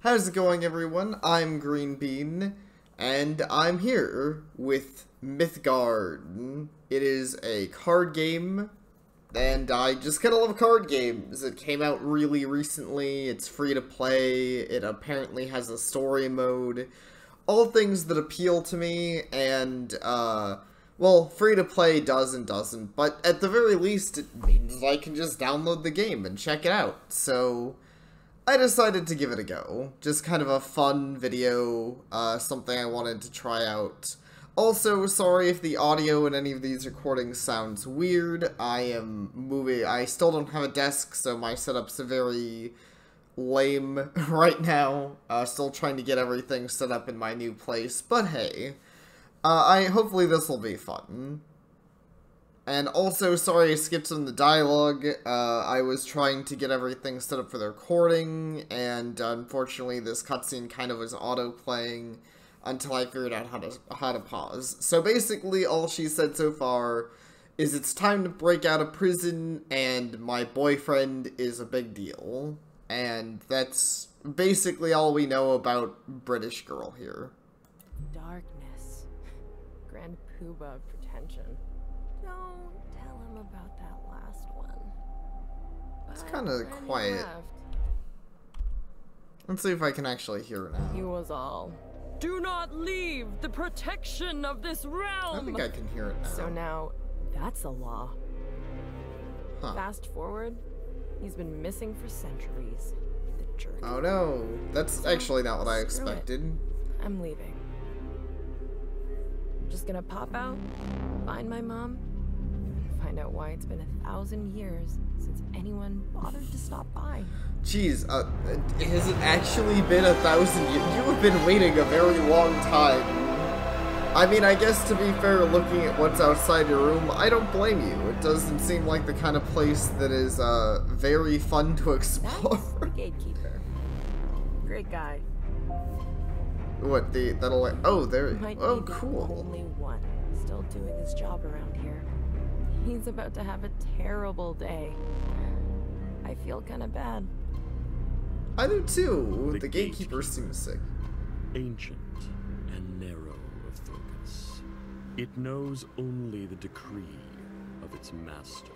How's it going, everyone? I'm Green Bean, and I'm here with Mythgard. It is a card game, and I just kinda love card games. It came out really recently, it's free to play, it apparently has a story mode, all things that appeal to me, and, well, free to play does and doesn't, but at the very least, it means I can just download the game and check it out, so I decided to give it a go. Just kind of a fun video, something I wanted to try out. Also, sorry if the audio in any of these recordings sounds weird. I still don't have a desk, so my setup's very lame right now. Still trying to get everything set up in my new place, but hey. Hopefully this will be fun. And also, sorry I skipped some of the dialogue. I was trying to get everything set up for the recording, and unfortunately this cutscene kind of was auto-playing until I figured out how to pause. So basically, all she said so far is it's time to break out of prison, and my boyfriend is a big deal. And that's basically all we know about British girl here. Darkness. Grand Poobah of pretension. Don't tell him about that last one. It's kind of quiet. Let's see if I can actually hear it now. He was all, "Do not leave the protection of this realm." I think I can hear it now. So now, that's a law. Huh. Fast forward, he's been missing for centuries. The jerk. Oh no, that's actually not what I expected. I'm leaving. Just gonna pop out, find my mom, and find out why it's been 1,000 years since anyone bothered to stop by. Jeez, has it actually been 1,000 years? You have been waiting a very long time. I mean, I guess to be fair, looking at what's outside your room, I don't blame you. It doesn't seem like the kind of place that is, very fun to explore. That's the gatekeeper. Great guy. What, oh, there, oh, cool. The only one still doing his job around here. He's about to have a terrible day. I feel kind of bad. I do too. The gatekeeper seems sick. Ancient and narrow of focus. It knows only the decree of its master.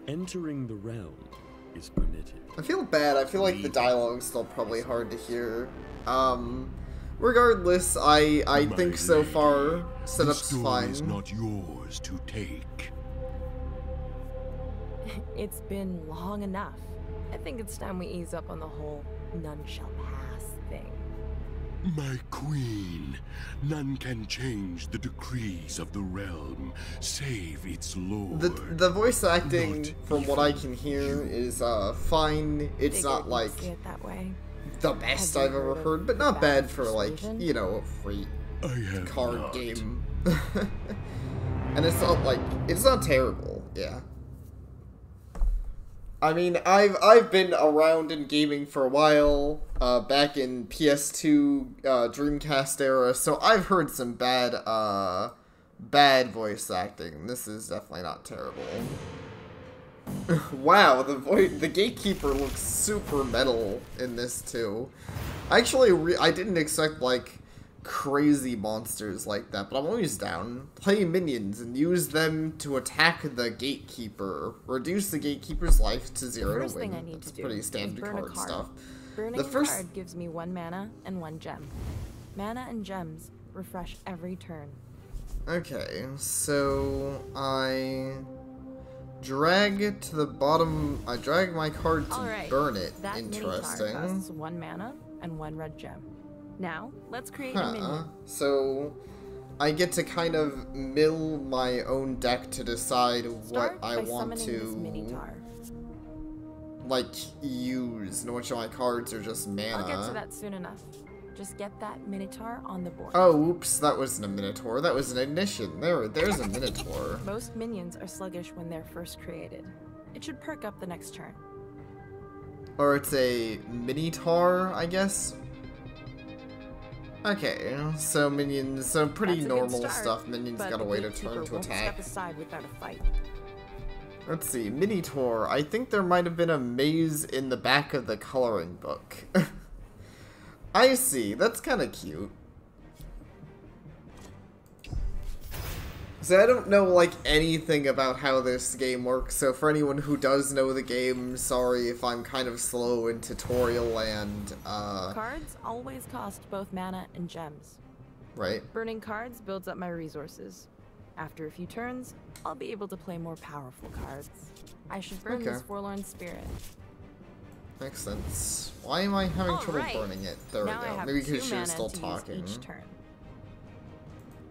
Entering the realm is permitted. I feel bad. I feel like the dialogue's still probably hard to hear. Regardless, I think so far setup's fine. Is not yours to take. It's been long enough. I think it's time we ease up on the whole none shall pass thing. My queen, none can change the decrees of the realm, save its lord. The voice acting, from what I can hear, is fine. It's not like see it that way. The best I've ever heard, but not bad for, like, you know, a free card game. And it's not like, it's not terrible, yeah. I mean, I've been around in gaming for a while, back in PS2, Dreamcast era, so I've heard some bad voice acting. This is definitely not terrible. Wow, the gatekeeper looks super metal in this too. Actually, I didn't expect like crazy monsters like that, but I'm always down. Play minions and use them to attack the gatekeeper. Reduce the gatekeeper's life to 0 to win. That's pretty standard card stuff. Burning a card gives me 1 mana and 1 gem. Mana and gems refresh every turn. Okay, so I drag it to the bottom. I drag my card to burn it. That interesting. Costs 1 mana and 1 red gem. Now, let's create a minion. So, I get to kind of mill my own deck to decide what I want to, like, use, and which of my cards are just mana. I'll get to that soon enough. Just get that Minotaur on the board. Oh, oops, that wasn't a Minotaur. That was an ignition. There's a Minotaur. Most minions are sluggish when they're first created. It should perk up the next turn. Or it's a Minotaur, I guess. Okay, so minions, so pretty normal stuff. Minions gotta wait a turn to attack. Step aside without a fight. Let's see, Minotaur. I think there might have been a maze in the back of the coloring book. I see. That's kind of cute. So I don't know, like, anything about how this game works, so for anyone who does know the game, sorry if I'm kind of slow in tutorial land, Cards always cost both mana and gems. Right. Burning cards builds up my resources. After a few turns, I'll be able to play more powerful cards. I should burn this Forlorn Spirit. Makes sense. Why am I having trouble right. burning it? There Now we I go. have Maybe 2 because you're mana still to talking. use each turn.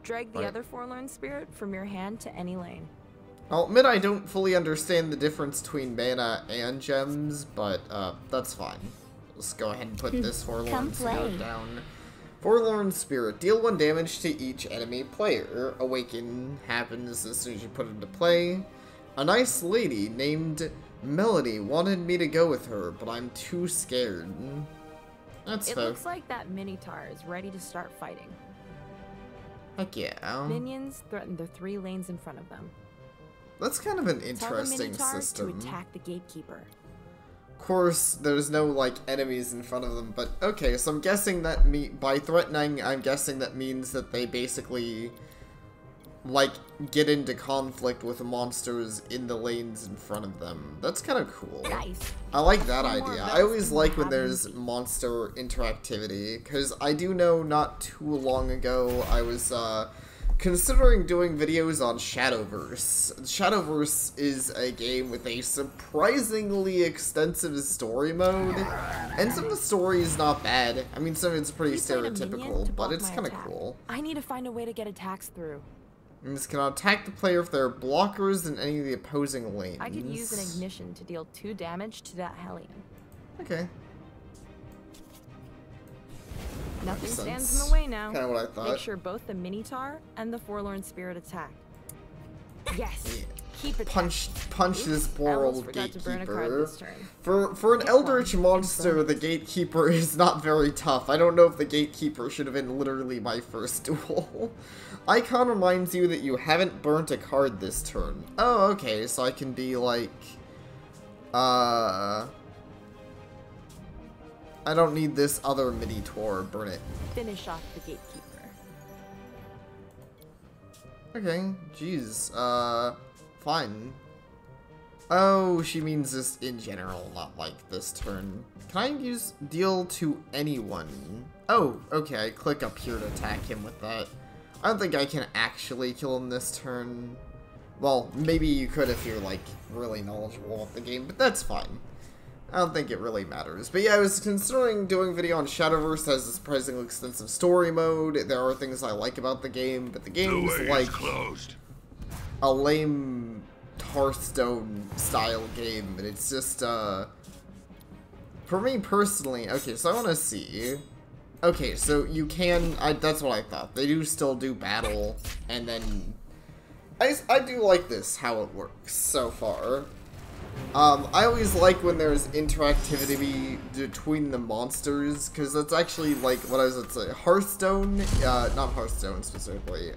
Drag the Right. other Forlorn Spirit from your hand to any lane. I'll admit I don't fully understand the difference between mana and gems, but that's fine. Let's go ahead and put this Forlorn Spirit down. Forlorn Spirit. Deal 1 damage to each enemy player. Awaken happens as soon as you put it into play. A nice lady named Melody wanted me to go with her, but I'm too scared. That's It fair. looks like that Minotaur is ready to start fighting. Heck yeah. Minions threaten the 3 lanes in front of them. That's kind of an Tell the interesting Minotaur system. to attack the Gatekeeper. Of course, there's no, like, enemies in front of them, but okay, so I'm guessing that by threatening, I'm guessing that means that they basically, like, get into conflict with the monsters in the lanes in front of them. That's kind of cool. Nice. I like that One more idea. of I those always and like we when have there's MVP. monster interactivity, because I do know not too long ago I was, considering doing videos on Shadowverse. Shadowverse is a game with a surprisingly extensive story mode, and some of the story is not bad. I mean, some of it's pretty You played a minion stereotypical, to but block it's my kind of attack. cool. I need to find a way to get attacks through. And this can attack the player if there are blockers in any of the opposing lanes. I could use an ignition to deal 2 damage to that Hellion. Okay. Nothing Makes stands sense. in the way now. Kinda what I thought. Make sure both the Minotaur and the Forlorn Spirit attack. Yes. Yeah. Keep it. Punch this poor I almost old forgot to burn a card gatekeeper. this turn. For an Pick eldritch one. monster, It's the gatekeeper is not very tough. I don't know if the gatekeeper should have been literally my first duel. Icon reminds you that you haven't burnt a card this turn. Oh, okay, so I can be like, I don't need this other Minotaur. Burn it. Finish off the Gatekeeper. Okay, jeez, fine. Oh, she means just in general, not like this turn. Can I deal to anyone? Oh, okay, I click up here to attack him with that. I don't think I can actually kill him this turn. Well, maybe you could if you're, like, really knowledgeable about the game, but that's fine. I don't think it really matters. But yeah, I was considering doing a video on Shadowverse that has a surprisingly extensive story mode. There are things I like about the game, but the game's like closed. a lame Hearthstone style game, and it's just for me personally. Okay, so I want to see. Okay, so you can. That's what I thought. They do still do battle, and then I do like this how it works so far. I always like when there's interactivity between the monsters, because that's actually like, what is it say? Hearthstone? Not Hearthstone specifically.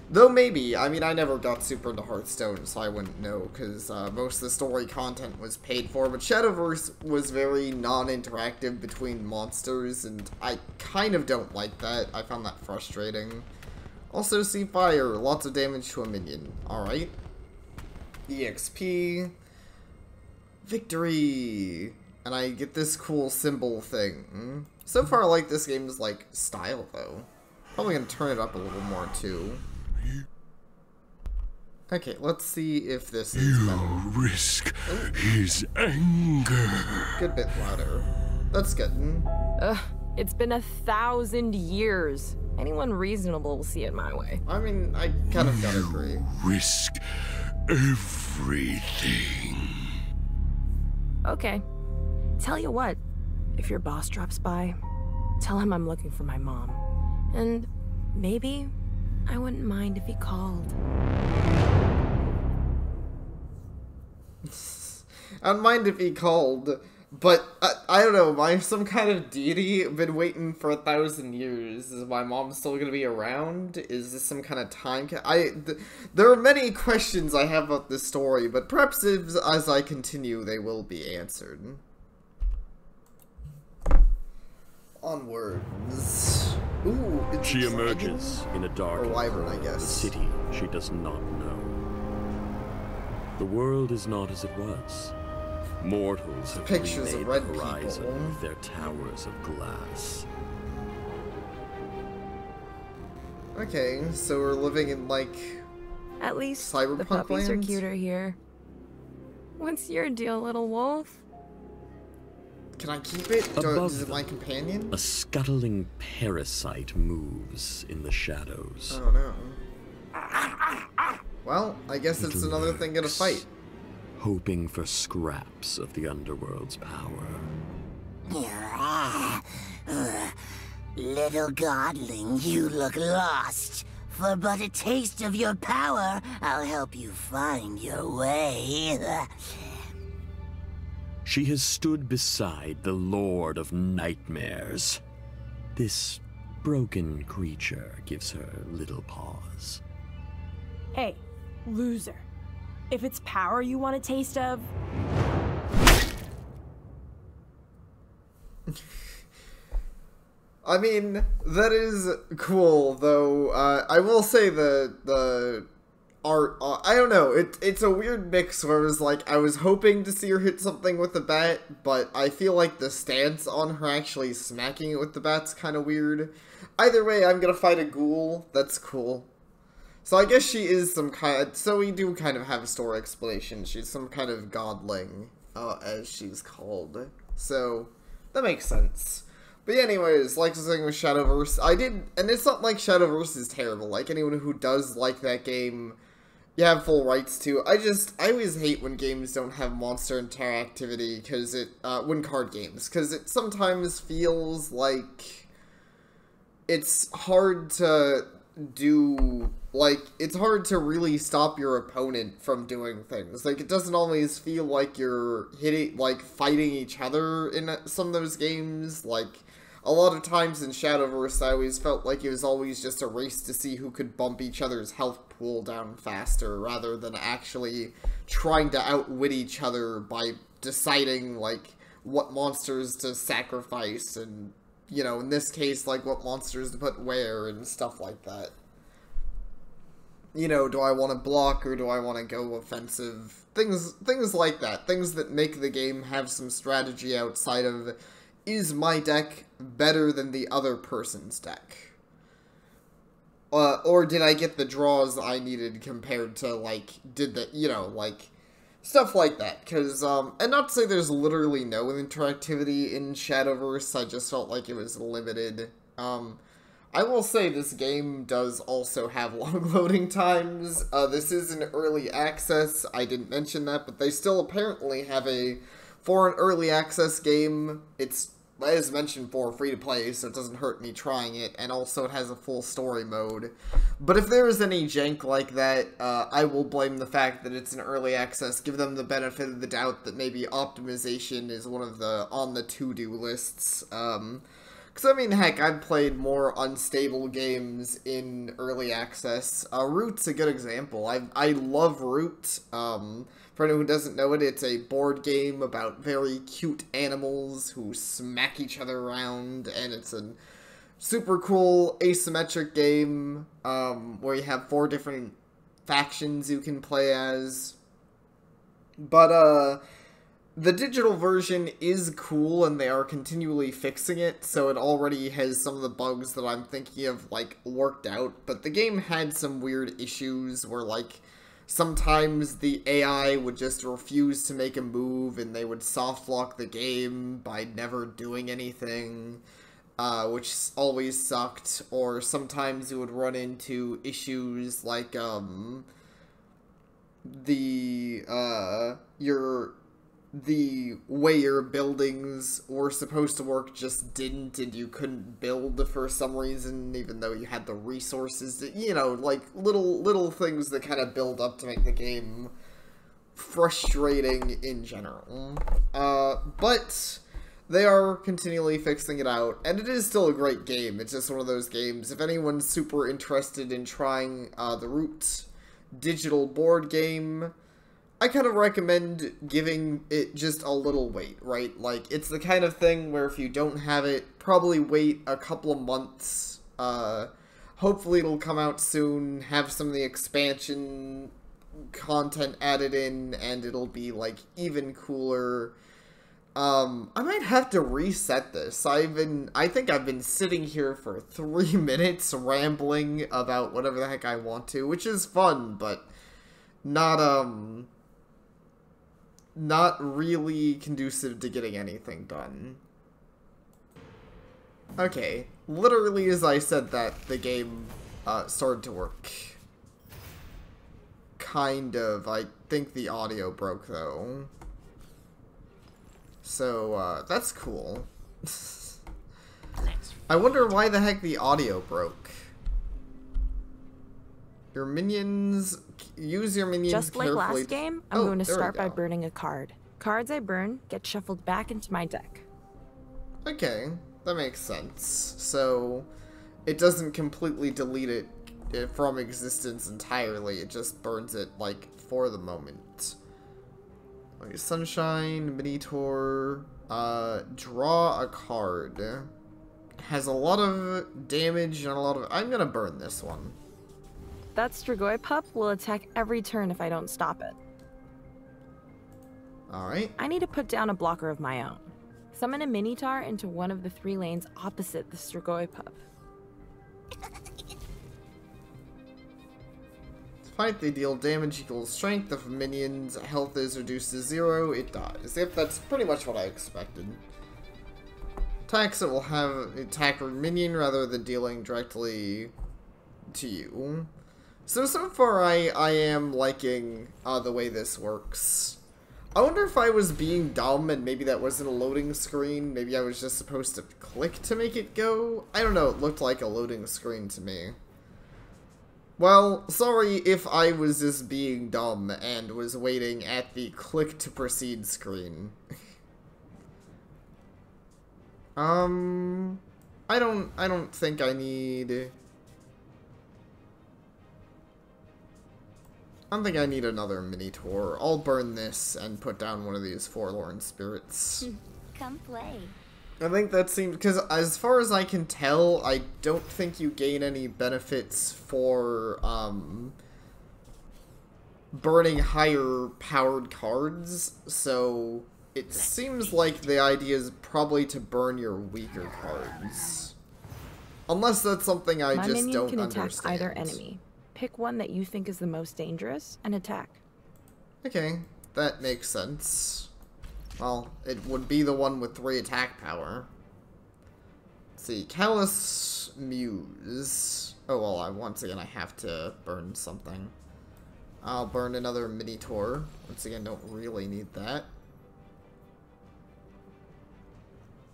Though maybe, I mean, I never got super into Hearthstone, so I wouldn't know, because most of the story content was paid for, but Shadowverse was very non-interactive between monsters, and I kind of don't like that. I found that frustrating. Also, see fire, lots of damage to a minion. Alright. EXP. Victory! And I get this cool symbol thing. So far, I like this game's, like, style, though. Probably gonna turn it up a little more, too. Okay, let's see if this is better. You risk his anger. Good bit louder. That's good. Ugh, it's been 1,000 years. Anyone reasonable will see it my way. I mean, I kind of gotta agree. Risk everything. Okay. Tell you what, if your boss drops by, tell him I'm looking for my mom. And maybe I wouldn't mind if he called. I don't mind if he called, but I don't know, am I some kind of deity? I've been waiting for 1,000 years. Is my mom still gonna be around? Is this some kind of time there are many questions I have about this story, but perhaps as I continue, they will be answered. onwards. Ooh, it's She a dragon? emerges in a dark Or wyvern, I corner of guess. the city she does not know. The world is not as it was. Mortals have Pictures of remade red the horizon people. with their towers of glass. Okay, so we're living in, like, At least Cyberpunk the puppies are land? cuter here. What's your deal, little wolf? can I keep it? Above Is it my them, companion? A scuttling parasite moves in the shadows. Oh no. Well, I guess it's It another thing in a lurks, fight. hoping for scraps of the underworld's power. Little godling, you look lost. For but a taste of your power, I'll help you find your way. She has stood beside the Lord of Nightmares. This broken creature gives her little pause. Hey, loser. If it's power you want a taste of, I mean, that is cool, though. I will say the art, I don't know, it's a weird mix where it was like, I was hoping to see her hit something with the bat, but I feel like the stance on her actually smacking it with the bat's kind of weird. Either way, I'm gonna fight a ghoul. That's cool. So I guess she is some kind of, so we do kind of have a story explanation. She's some kind of godling, as she's called. So, that makes sense. But yeah, anyways, like I was saying with Shadowverse, and it's not like Shadowverse is terrible. Like, anyone who does like that game, you have full rights to. I always hate when games don't have monster interactivity, because when card games, because it sometimes feels like it's hard to do, like, it's hard to really stop your opponent from doing things. Like, it doesn't always feel like you're fighting each other in some of those games. Like, a lot of times in Shadowverse, I always felt like it was always just a race to see who could bump each other's health pool down faster, rather than actually trying to outwit each other by deciding, like, what monsters to sacrifice, and, you know, in this case, like, what monsters to put where, and stuff like that. You know, do I want to block, or do I want to go offensive? Things like that. Things that make the game have some strategy outside of, is my deck better than the other person's deck? Or did I get the draws I needed compared to, like, stuff like that. Because, and not to say there's literally no interactivity in Shadowverse, I just felt like it was limited. I will say this game does also have long loading times. This is an early access, I didn't mention that, but they still apparently have for an early access game, it's, as mentioned, for free to play, so it doesn't hurt me trying it, and also it has a full story mode. But if there is any jank like that, I will blame the fact that it's an early access, give them the benefit of the doubt that maybe optimization is one of the on the to-do lists. Because, I mean, heck, I've played more unstable games in early access. Root's a good example. I love Root. For anyone who doesn't know it, it's a board game about very cute animals who smack each other around, and it's a super cool asymmetric game, where you have 4 different factions you can play as. But, the digital version is cool, and they are continually fixing it, so it already has some of the bugs that I'm thinking of, like, worked out. But the game had some weird issues where, like, sometimes the AI would just refuse to make a move, and they would soft lock the game by never doing anything, which always sucked. Or sometimes you would run into issues like, the way your buildings were supposed to work just didn't, and you couldn't build for some reason, even though you had the resources to, you know, like, little things that kind of build up to make the game frustrating in general. But they are continually fixing it out, and it is still a great game. It's just one of those games, if anyone's super interested in trying the Root digital board game, I kind of recommend giving it just a little wait, right? Like, it's the kind of thing where if you don't have it, probably wait a couple of months. Hopefully it'll come out soon, have some of the expansion content added in, and it'll be, like, even cooler. I might have to reset this. I think I've been sitting here for 3 minutes rambling about whatever the heck I want to, which is fun, but not really conducive to getting anything done. Okay, literally as I said that, the game, started to work. Kind of. I think the audio broke, though. So, that's cool. I wonder why the heck the audio broke. Your minions... Use your minions Just like carefully. last game, I'm going to start by burning a card. Cards I burn get shuffled back into my deck. Okay, that makes sense. So, it doesn't completely delete it from existence entirely, it just burns it, like, for the moment. Okay, Sunshine, Mini-Tour, draw a card. Has a lot of damage and a lot of... I'm gonna burn this one. That Strigoi pup will attack every turn if I don't stop it. Alright. I need to put down a blocker of my own. Summon a Minotaur into one of the 3 lanes opposite the Strigoi pup. Fight, they deal damage equals strength. If a minion's health is reduced to 0, it dies. Yep, that's pretty much what I expected. Attacks, it will have attack a minion rather than dealing directly to you. So far I am liking the way this works. I wonder if I was being dumb and maybe that wasn't a loading screen. Maybe I was just supposed to click to make it go. I don't know, it looked like a loading screen to me. Well, sorry if I was just being dumb and was waiting at the click to proceed screen. I don't think I need... I don't think I need another Mini-Tour. I'll burn this and put down one of these Forlorn Spirits. Come play. I think that seems... Because as far as I can tell, I don't think you gain any benefits for, burning higher powered cards, so it seems like the idea is probably to burn your weaker cards. Unless that's something I just don't understand. My minion can attack either enemy. Pick one that you think is the most dangerous and attack. Okay, that makes sense. Well, it would be the one with 3 attack power. Let's see, Callous Muse. Oh, well, once again, I have to burn something. I'll burn another Mini-Tour. Once again, don't really need that.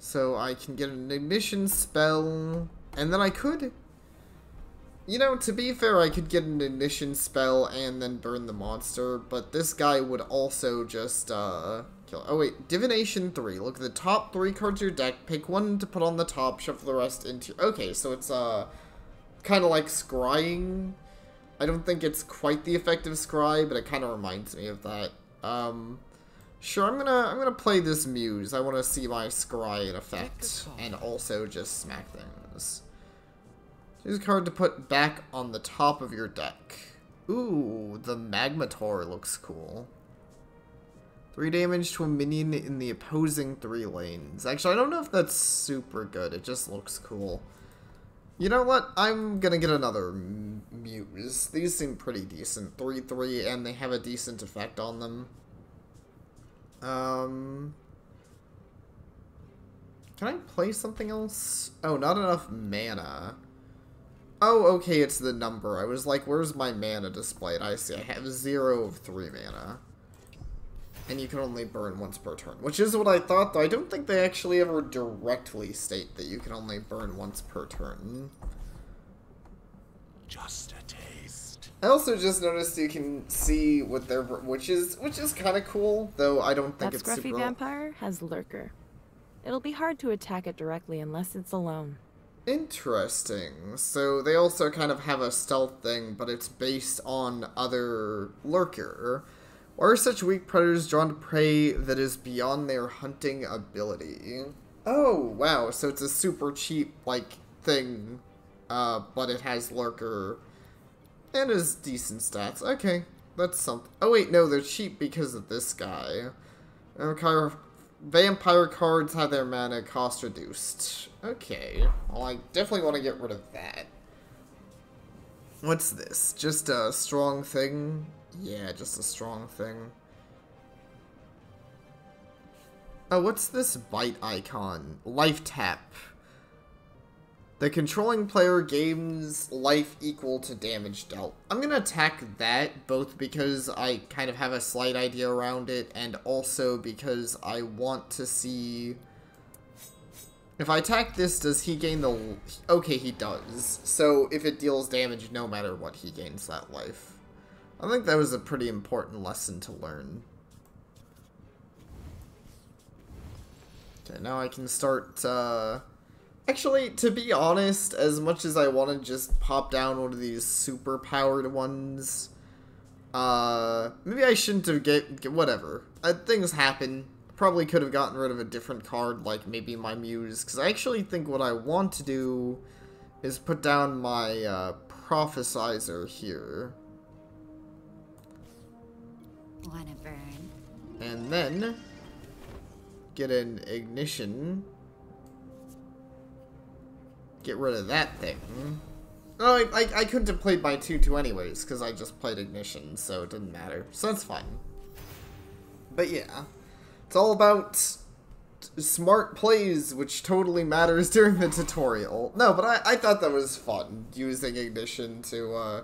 So I can get an ignition spell, and then I could... You know, to be fair, I could get an ignition spell and then burn the monster, but this guy would also just, kill... Oh wait, Divination 3. Look at the top 3 cards of your deck, pick one to put on the top, shuffle the rest into... Okay, so it's, kind of like scrying. I don't think it's quite the effect of scry, but it kind of reminds me of that. Sure, I'm gonna play this Muse. I want to see my scry in effect, and also just smack things. Choose a card to put back on the top of your deck. Ooh, the Magmator looks cool. 3 damage to a minion in the opposing 3 lanes. Actually, I don't know if that's super good. It just looks cool. You know what? I'm gonna get another Muse. These seem pretty decent. 3/3, and they have a decent effect on them. Can I play something else? Oh, not enough mana. Oh, okay, it's the number. I was like, where's my mana displayed? I see, I have 0 of 3 mana. And you can only burn once per turn, which is what I thought, though I don't think they actually ever directly state that you can only burn once per turn. Just a taste. I also just noticed you can see what their... which is kind of cool, though I don't think it's super... That scruffy vampire has Lurker. It'll be hard to attack it directly unless it's alone. Interesting. So they also kind of have a stealth thing, but it's based on other Lurker, Why are such weak predators drawn to prey that is beyond their hunting ability? Oh, wow, so it's a super cheap, like, thing, but it has lurker and has decent stats. Okay, that's something. Oh wait, no, they're cheap because of this guy. Vampire cards have their mana cost reduced. Okay, well, I definitely want to get rid of that. What's this? Just a strong thing? Yeah, just a strong thing. Oh, what's this bite icon? Life tap. The controlling player gains life equal to damage dealt. I'm gonna attack that, both because I kind of have a slight idea around it, and also because I want to see... If I attack this, does he gain the... Okay, he does. So, if it deals damage, no matter what, he gains that life. I think that was a pretty important lesson to learn. Okay, now I can start, Actually, to be honest, as much as I want to just pop down one of these super powered ones, maybe I shouldn't have whatever. Things happen. Probably could have gotten rid of a different card, like maybe my Muse, because I actually think what I want to do is put down my, Prophesizer here. Wanna burn? And then get an Ignition. Get rid of that thing. Oh, I couldn't have played my 2-2 anyways, because I just played Ignition, so it didn't matter. So that's fine. But yeah, it's all about smart plays, which totally matters during the tutorial. No, but I thought that was fun, using Ignition to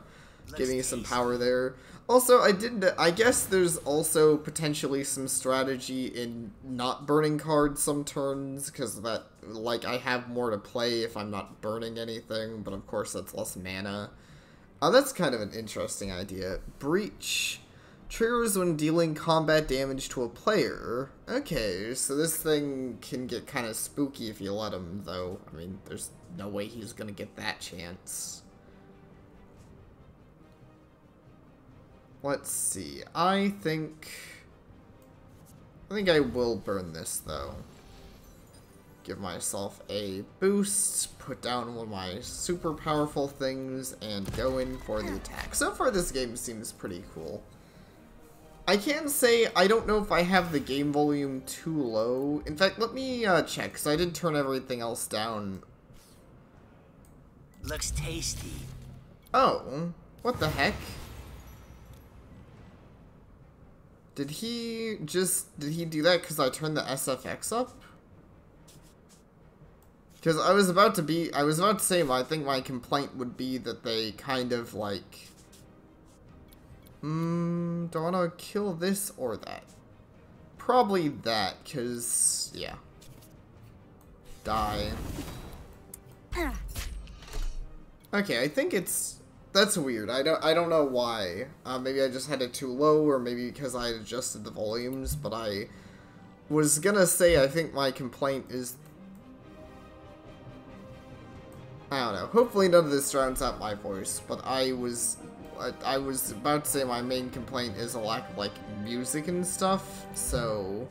give me some power there. Also, I guess there's also potentially some strategy in not burning cards some turns, because that, like, I have more to play if I'm not burning anything, but of course that's less mana. That's kind of an interesting idea. Breach. Triggers when dealing combat damage to a player. Okay, so this thing can get kind of spooky if you let him, though. I mean, there's no way he's gonna get that chance. Let's see. I think I will burn this, though. Give myself a boost, put down one of my super powerful things, and go in for the attack. So far, this game seems pretty cool. I can say I don't know if I have the game volume too low. In fact, let me check, because I did turn everything else down. Looks tasty. Oh, what the heck? Did he do that because I turned the SFX up? Because I was about to say, I think my complaint would be that they kind of like, do I want to kill this or that? Probably that, because, yeah. Die. Okay, I think that's weird. I don't know why. Maybe I just had it too low, or maybe because I adjusted the volumes, but I was gonna say I think my complaint is... I don't know. Hopefully none of this drowns out my voice, but I was about to say my main complaint is a lack of, like, music and stuff, so...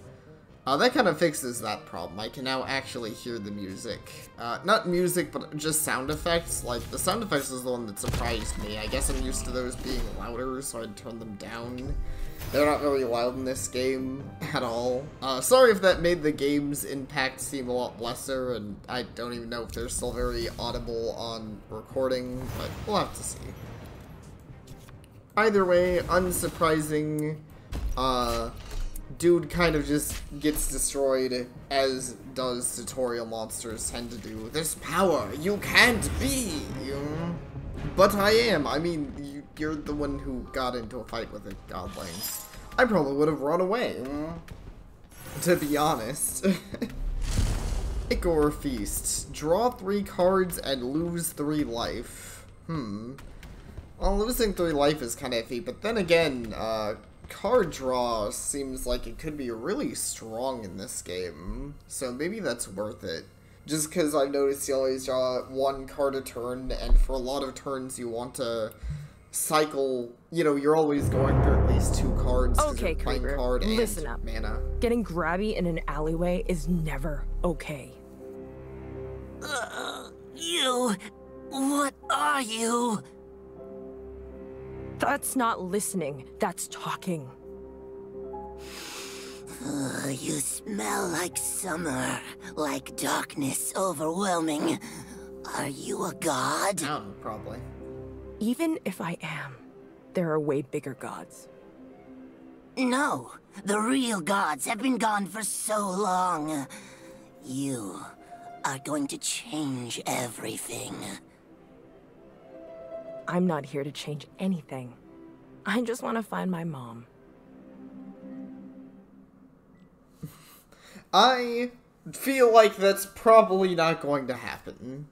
that kind of fixes that problem. I can now actually hear the music. Not music, but just sound effects. Like, the sound effects is the one that surprised me. I guess I'm used to those being louder, so I'd turn them down. They're not very loud in this game at all. Sorry if that made the game's impact seem a lot lesser, and I don't even know if they're still very audible on recording, but we'll have to see. Either way, unsurprising, dude kind of just gets destroyed, as does tutorial monsters tend to do. There's power you can't be! But I am. I mean, you're the one who got into a fight with a godling. I probably would have run away, to be honest. Ichor Feast. Draw 3 cards and lose 3 life. Well, losing 3 life is kind of iffy, but then again, card draw seems like it could be really strong in this game, so maybe that's worth it. Just because I've noticed you always draw 1 card a turn, and for a lot of turns you want to cycle, you know, you're always going through at least 2 cards. Okay, you're playing Krieger, card and listen up. mana. Getting grabby in an alleyway is never okay. You... What are you? That's not listening, that's talking. You smell like summer, like darkness overwhelming. Are you a god? Probably. Even if I am, there are way bigger gods. No, the real gods have been gone for so long. You are going to change everything. I'm not here to change anything. I just want to find my mom. I feel like that's probably not going to happen.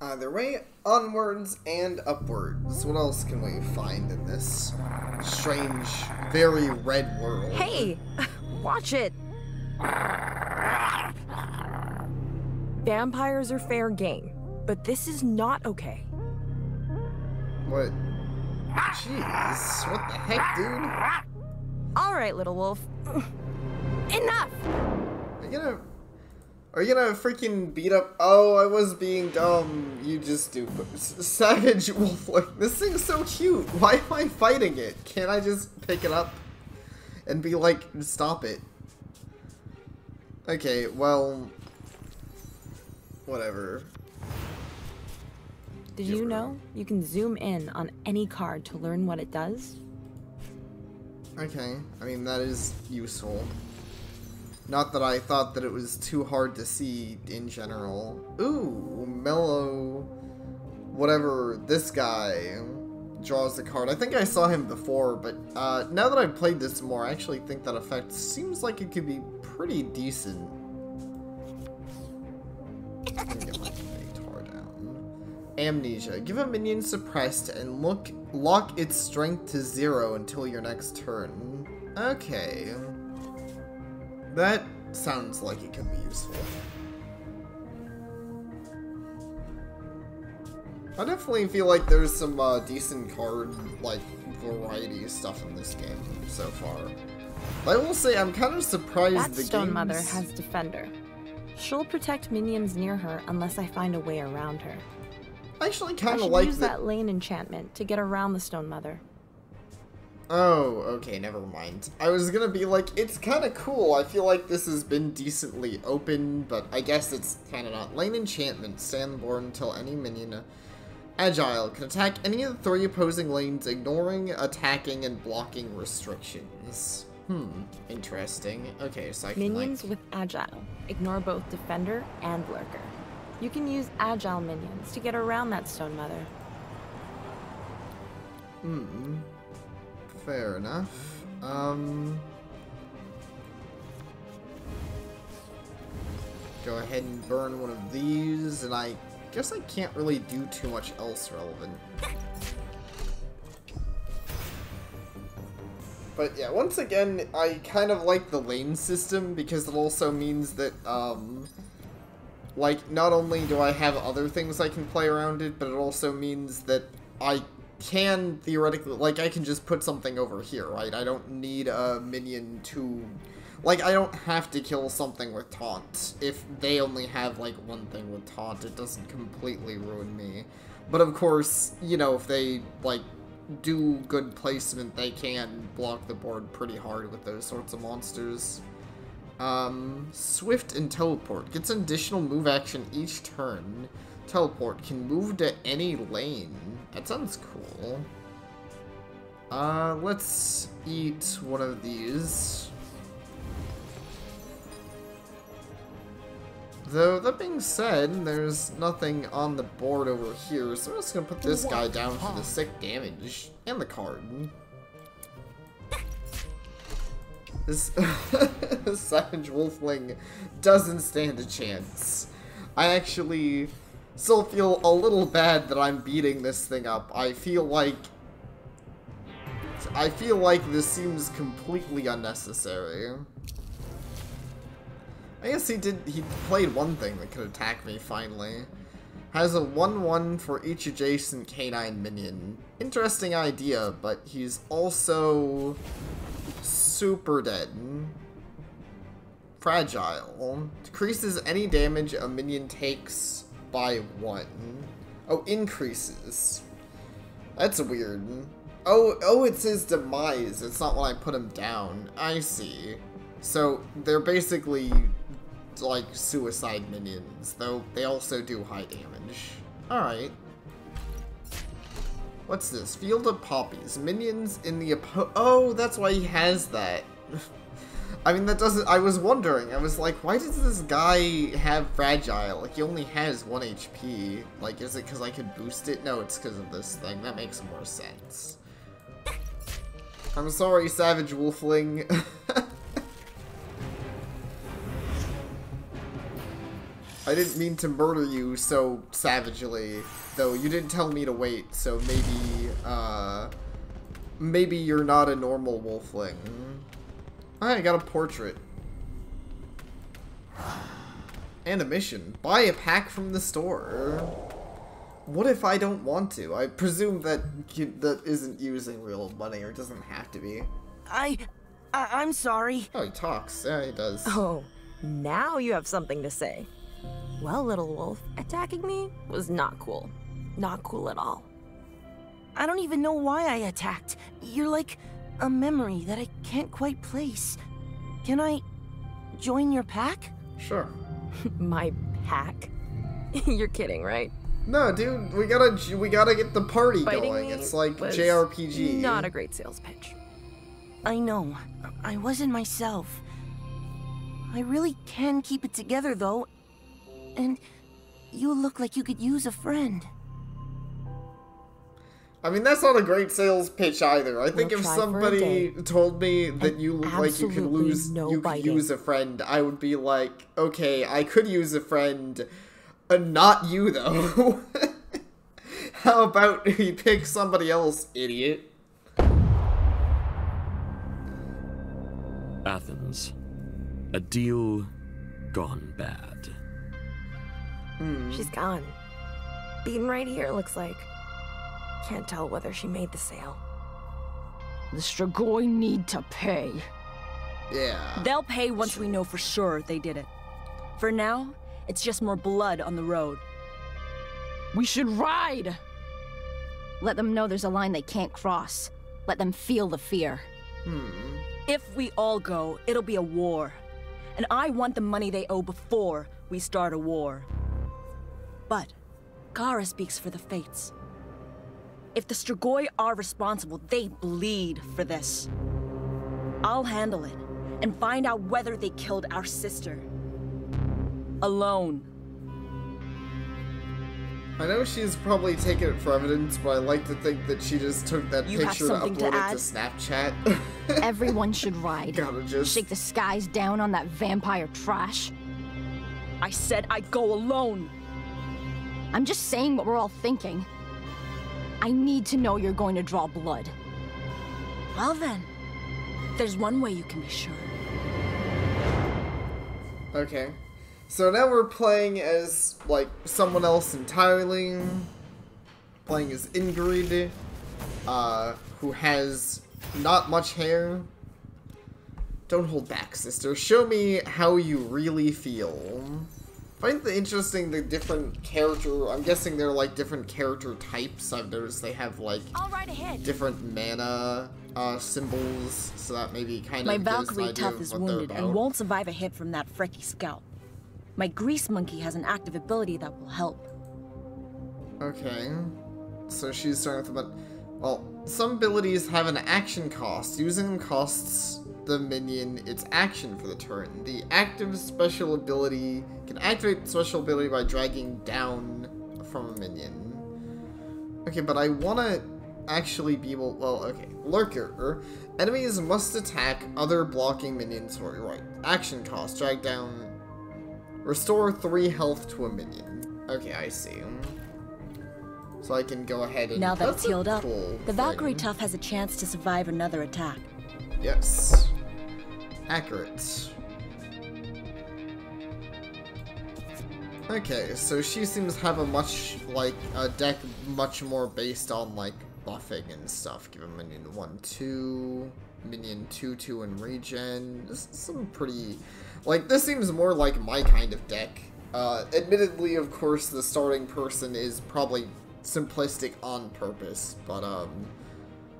Either way, onwards and upwards. What else can we find in this strange, very red world? Hey! Watch it! Vampires are fair game, but this is not okay. What? Jeez, what the heck, dude? Alright, little wolf. Enough! Are you gonna freaking beat up? Oh, I was being dumb. You just do. Savage wolf. Like, this thing's so cute. Why am I fighting it? Can't I just pick it up and be like, stop it? Okay, well, whatever. Did you know you can zoom in on any card to learn what it does? Okay, I mean, that is useful. Not that I thought that it was too hard to see in general. Ooh, mellow. Whatever, this guy draws the card. I think I saw him before, but now that I've played this more, I actually think that effect seems like it could be pretty decent. Let me get my tar down. Amnesia. Give a minion suppressed and lock its strength to 0 until your next turn. Okay. That sounds like it could be useful. I definitely feel like there's some decent card, like, variety stuff in this game so far. I will say I'm kind of surprised that the Stone game's... Mother has Defender. She'll protect minions near her unless I find a way around her. I actually kind I of like use that lane enchantment to get around the Stone Mother. Oh, okay, never mind. I was gonna be like, it's kind of cool. I feel like this has been decently open, but I guess it's kind of not. Lane enchantment. Sandborn until any minion agile can attack any of the 3 opposing lanes, ignoring, attacking, and blocking restrictions. Interesting. Okay, so I can, Minions like... with Agile. Ignore both Defender and Lurker. You can use Agile minions to get around that Stone Mother. Fair enough. Go ahead and burn one of these, and I guess I can't really do too much else relevant. But yeah, once again, I kind of like the lane system because it also means that, like, not only do I have other things I can play around it, but it also means that I can theoretically, like, I can just put something over here, right? I don't need a minion to, like, I don't have to kill something with taunt. If they only have, like, one thing with taunt, it doesn't completely ruin me. But of course, you know, if they, like, do good placement, they can block the board pretty hard with those sorts of monsters. Swift and Teleport. Gets an additional move action each turn. Teleport can move to any lane. That sounds cool. Let's eat one of these. Though, that being said, there's nothing on the board over here, so I'm just gonna put this guy down for the sick damage. And the card. This Savage Wolfling doesn't stand a chance. I actually still feel a little bad that I'm beating this thing up. I feel like this seems completely unnecessary. I guess he played one thing that could attack me finally. Has a 1/1 for each adjacent canine minion. Interesting idea, but he's also super dead. Fragile. Decreases any damage a minion takes by 1. Oh, increases. That's weird. Oh, it's his demise. It's not when I put him down. I see. So, they're basically like suicide minions, though they also do high damage. Alright. What's this? Field of Poppies. Minions in the oh, that's why he has that. I mean, that doesn't... I was wondering. I was like, why does this guy have Fragile? Like, he only has 1 HP. Like, is it because I could boost it? No, it's because of this thing. That makes more sense. I'm sorry, Savage Wolfling. I didn't mean to murder you so savagely, though you didn't tell me to wait, so maybe you're not a normal wolfling. I got a portrait. And a mission. Buy a pack from the store. What if I don't want to? I presume that that isn't using real money, or doesn't have to be. I'm sorry. Oh, he talks. Yeah, he does. Oh, now you have something to say. Well, little wolf, attacking me was not cool. Not cool at all. I don't even know why I attacked. You're like a memory that I can't quite place. Can I join your pack? Sure. My pack? You're kidding, right? No, dude, we gotta get the party Fighting going. me It's like was JRPG. Not a great sales pitch. I know. I wasn't myself. I really can keep it together, though. And you look like you could use a friend. I mean, that's not a great sales pitch either. I think We'll if try for a somebody day. told me that you look like you could absolutely no use a friend, I would be like, okay, I could use a friend, not you though. How about you pick somebody else, idiot? Athens. A deal gone bad. She's gone. Beaten right here, looks like. Can't tell whether she made the sale. The Strigoi need to pay. Yeah. They'll pay once we know for sure they did it. For now, it's just more blood on the road. We should ride! Let them know there's a line they can't cross. Let them feel the fear. If we all go, it'll be a war. And I want the money they owe before we start a war. But Kara speaks for the Fates. If the Strigoi are responsible, they bleed for this. I'll handle it and find out whether they killed our sister. Alone. I know she's probably taken it for evidence, but I like to think that she just took that You have picture and something to uploaded add? to Snapchat. Everyone should ride. Gotta just... Shake the skies down on that vampire trash. I said I'd go alone. I'm just saying what we're all thinking. I need to know you're going to draw blood. Well then, there's one way you can be sure. Okay. So now we're playing as, like, someone else entirely. Playing as Ingrid, who has not much hair. Don't hold back, sister. Show me how you really feel. Find it interesting the different character, I'm guessing they're like different character types. I've noticed they have like All right ahead. different mana symbols, so that maybe kind My of gives an Valkyrie idea Tough of is what they're wounded and about. won't survive a hit from that freaky scout. My Grease Monkey has an active ability that will help. Okay, so she's starting with well, some abilities have an action cost. Using them costs the minion its action for the turn. The active special ability can activate the special ability by dragging down from a minion. Okay, but I want to actually be able... Well, okay. Lurker. Enemies must attack other blocking minions for... Right. Action cost. Drag down... Restore 3 health to a minion. Okay, I see. So I can go ahead and... Now that That's it's a healed up, cool the Valkyrie thing. Tough has a chance to survive another attack. Yes. Accurate. Okay, so she seems to have a much, like, a deck much more based on, like, buffing and stuff. Give a minion 1-2, minion 2-2 and regen. This is some pretty, like, this seems more like my kind of deck. Admittedly, of course, the starting person is probably simplistic on purpose, but,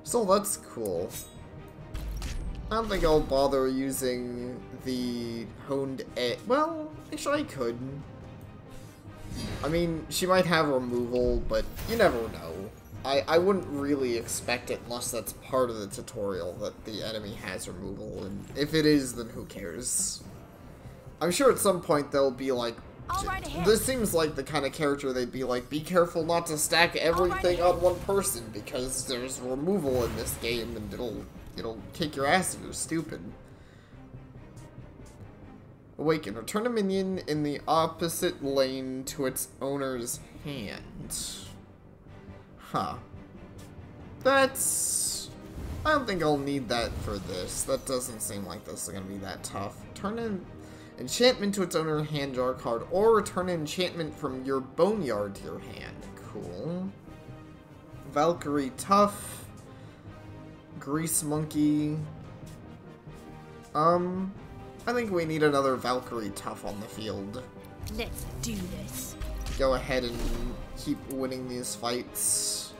so that's cool. I don't think I'll bother using the honed well, actually I could. I mean, she might have removal, but you never know. I wouldn't really expect it unless that's part of the tutorial that the enemy has removal, and if it is, then who cares? I'm sure at some point they'll be like, this seems like the kind of character they'd be like, be careful not to stack everything on one person, because there's removal in this game, and it'll kick your ass if you're stupid. Awaken. Return a minion in the opposite lane to its owner's hand. Huh. That's... I don't think I'll need that for this. That doesn't seem like this is going to be that tough. Turn an enchantment to its owner's hand, draw a card, or return an enchantment from your boneyard to your hand. Cool. Valkyrie tough. Grease monkey. I think we need another Valkyrie tough on the field. Let's do this. Go ahead and keep winning these fights.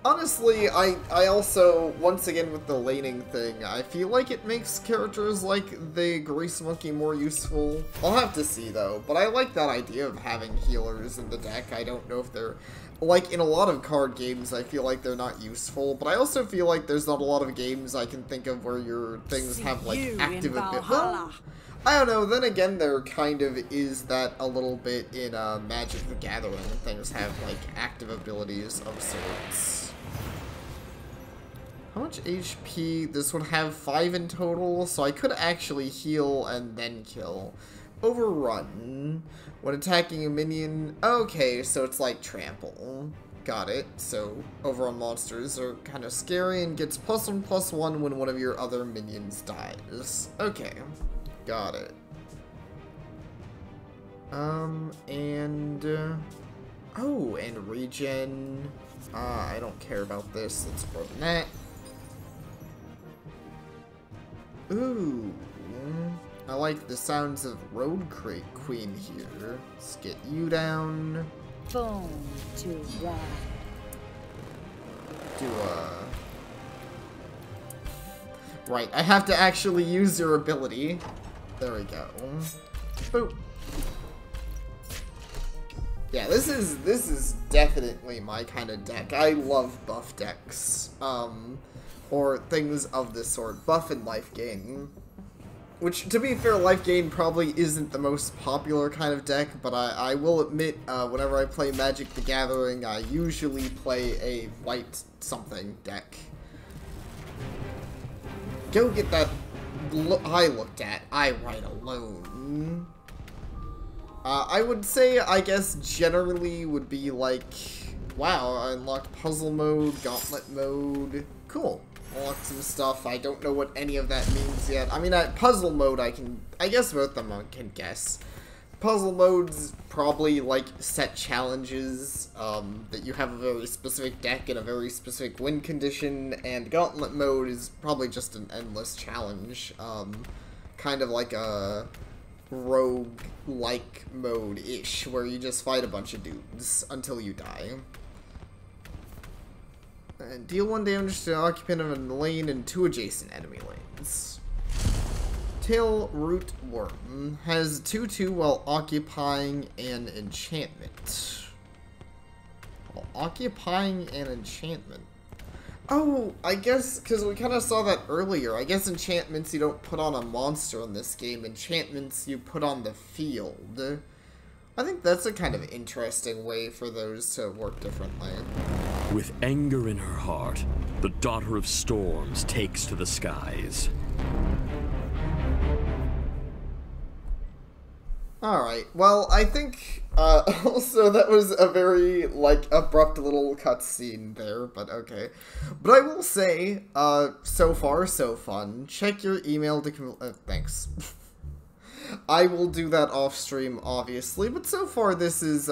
Honestly, I also, once again with the laning thing, I feel like it makes characters like the Grease Monkey more useful. I'll have to see though, but I like that idea of having healers in the deck. I don't know if they're, like in a lot of card games, I feel like they're not useful, but I also feel like there's not a lot of games I can think of where your things have like active ability. Well, I don't know, then again there kind of is that a little bit in Magic the Gathering, and things have like active abilities of sorts. How much HP? This would have 5 in total, so I could actually heal and then kill. Overrun. When attacking a minion... Okay, so it's like trample. Got it. So, overrun monsters are kind of scary and gets +1/+1 when one of your other minions dies. Okay. Got it. Oh, and regen. I don't care about this. Let's throw that. Ooh, I like the sounds of Road Queen here. Let's get you down. Phone to ride. Do right, I have to actually use your ability. There we go. Boop. Yeah, this is definitely my kind of deck. I love buff decks. Or things of this sort. Buff and life gain. Which, to be fair, life gain probably isn't the most popular kind of deck, but I will admit, whenever I play Magic the Gathering, I usually play a white something deck. Go get that eye looked at. I write alone. I would say, I guess, generally would be like, wow, I unlocked puzzle mode, gauntlet mode. Cool. Unlocked some stuff. I don't know what any of that means yet. I mean, puzzle mode, I guess both of them I can guess. Puzzle modes probably, like, set challenges, that you have a very specific deck and a very specific win condition, and gauntlet mode is probably just an endless challenge. Kind of like a rogue-like mode-ish, where you just fight a bunch of dudes until you die. And deal 1 damage to the occupant of a lane and 2 adjacent enemy lanes. Tail Root Worm has 2/2 while occupying an enchantment. While occupying an enchantment. Oh, I guess, because we kind of saw that earlier. I guess enchantments you don't put on a monster in this game. Enchantments you put on the field. I think that's a kind of interesting way for those to work differently. With anger in her heart, the Daughter of Storms takes to the skies. Alright, well, I think, also that was a very, like, abrupt little cutscene there, but okay. But I will say, so far, so fun. Check your email to thanks. I will do that off stream, obviously, but so far this is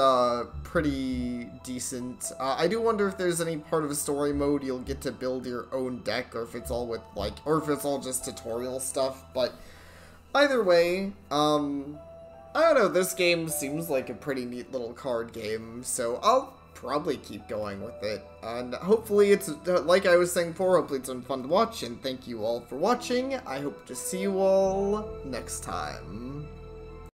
pretty decent. I do wonder if there's any part of a story mode you'll get to build your own deck, or if it's all with, like, or if it's all just tutorial stuff, but either way, I don't know, this game seems like a pretty neat little card game, so I'll probably keep going with it, and hopefully it's, like I was saying before, hopefully it's been fun to watch, and thank you all for watching. I hope to see you all next time.